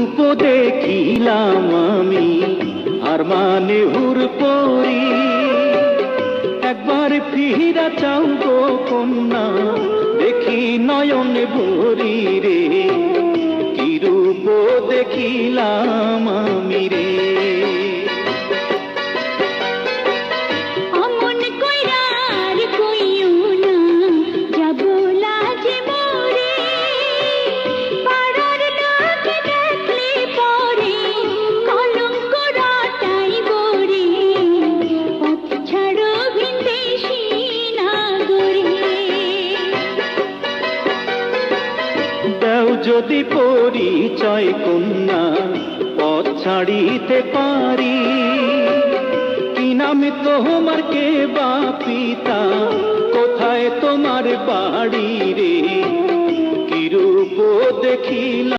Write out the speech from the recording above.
রূপ দেখিলাম আমি আর মানে হুর পরি, একবার ফিরা চাও গো কন্যা দেখি নয়ন ভরি রে, কি রূপ দেখিলাম আমি রে। যদি পরিচয় কন্যা পথ ছাড়িতে পারি, কি নামে তোমার কে বা পিতা, কোথায় তোমার বাড়ি রে, কি রূপ দেখিলাম।